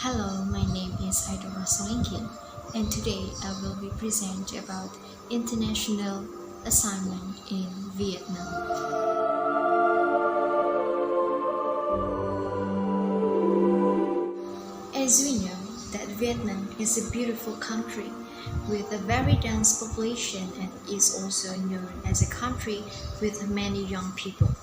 Hello, my name is IHRM, and today I will be present about international assignment in Vietnam. As we know that Vietnam is a beautiful country with a very dense population and is also known as a country with many young people.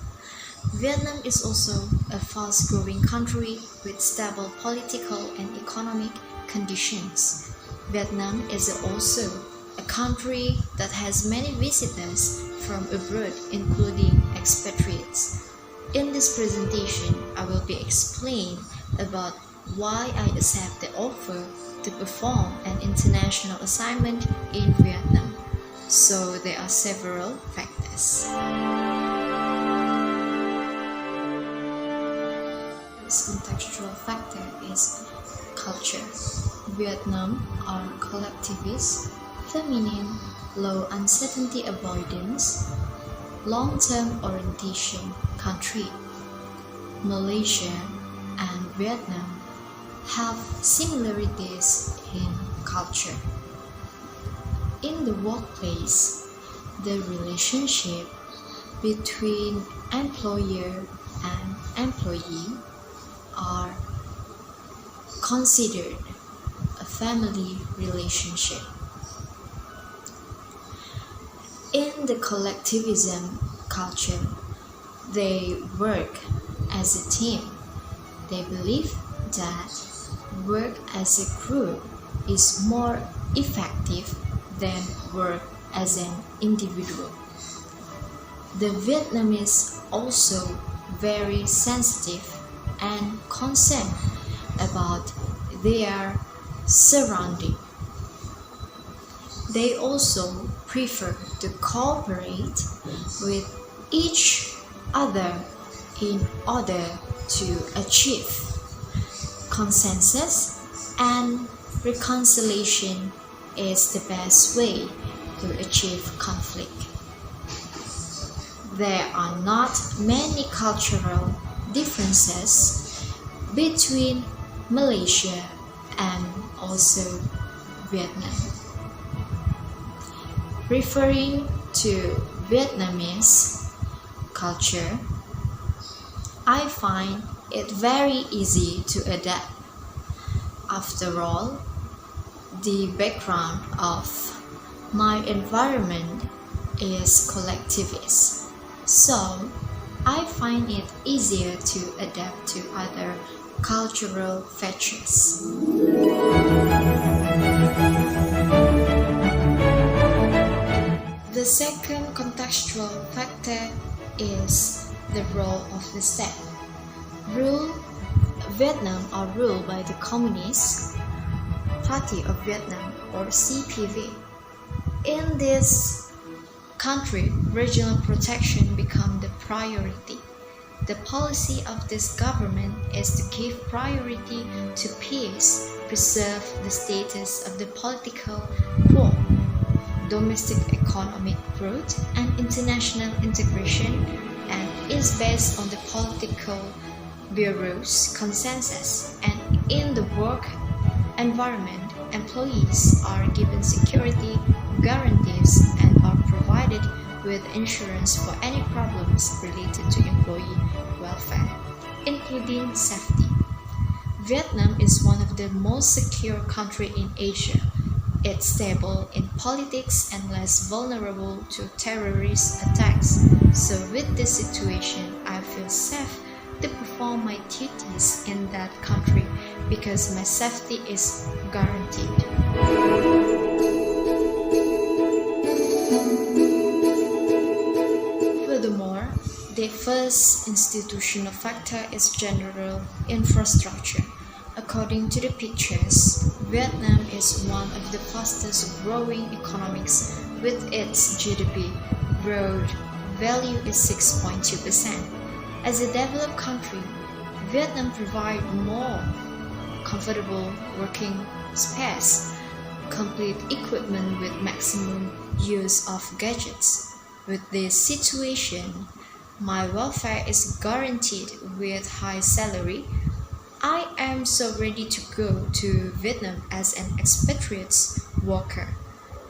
Vietnam is also a fast-growing country with stable political and economic conditions. Vietnam is also a country that has many visitors from abroad, including expatriates. In this presentation, I will be explaining about why I accept the offer to perform an international assignment in Vietnam. So there are several factors. This contextual factor is culture. Vietnam are collectivist, feminine, low uncertainty avoidance, long-term orientation country. Malaysia and Vietnam have similarities in culture. In the workplace, the relationship between employer and employee are considered a family relationship. In the collectivism culture, they work as a team. They believe that work as a group is more effective than work as an individual. The Vietnamese also very sensitive and concerned about their surrounding. They also prefer to cooperate with each other in order to achieve consensus, and reconciliation is the best way to achieve conflict. There are not many cultural differences between Malaysia and also Vietnam. Referring to Vietnamese culture, I find it very easy to adapt. After all, the background of my environment is collectivist, so I find it easier to adapt to other cultural features. The second contextual factor is the role of the state. Vietnam are ruled by the Communist Party of Vietnam, or CPV. In this country, regional protection become the priority. The policy of this government is to give priority to peace, preserve the status of the political poor, domestic economic growth, and international integration, and is based on the political bureau's consensus. And in the work environment, employees are given security guarantees and are provided with insurance for any problems related to employee welfare, including safety. Vietnam is one of the most secure countries in Asia. It's stable in politics and less vulnerable to terrorist attacks. So with this situation, I feel safe to perform my duties in that country because my safety is guaranteed. Furthermore, the first institutional factor is general infrastructure. According to the pictures, Vietnam is one of the fastest growing economies with its GDP growth value is 6.2%. As a developed country, Vietnam provides more comfortable working space, complete equipment with maximum use of gadgets. With this situation, my welfare is guaranteed with high salary. I am so ready to go to Vietnam as an expatriate worker.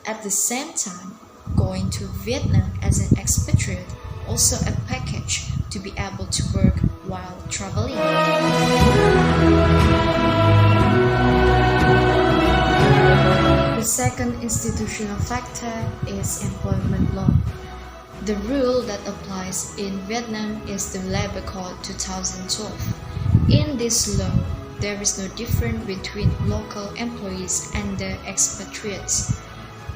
At the same time, going to Vietnam as an expatriate also a package to be able to work while traveling. The second institutional factor is employment law. The rule that applies in Vietnam is the Labor Code 2012. In this law, there is no difference between local employees and the expatriates,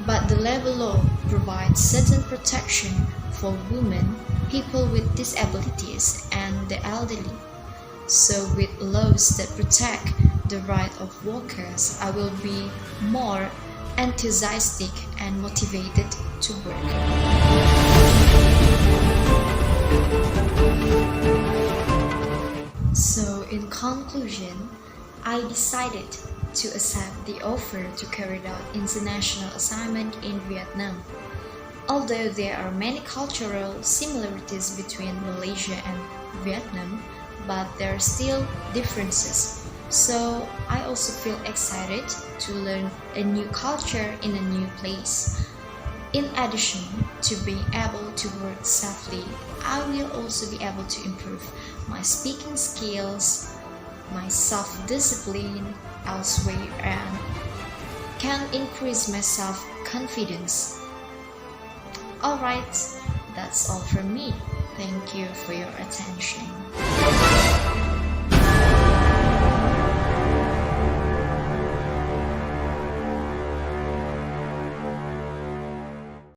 but the labor law provides certain protection for women, people with disabilities, and the elderly. So with laws that protect the right of workers, I will be more enthusiastic and motivated to work. So in conclusion, I decided to accept the offer to carry out international assignment in Vietnam. Although there are many cultural similarities between Malaysia and Vietnam, but there are still differences. So I also feel excited to learn a new culture in a new place. In addition to being able to work safely, I will also be able to improve my speaking skills, my self-discipline elsewhere, and can increase my self-confidence. Alright, that's all from me. Thank you for your attention.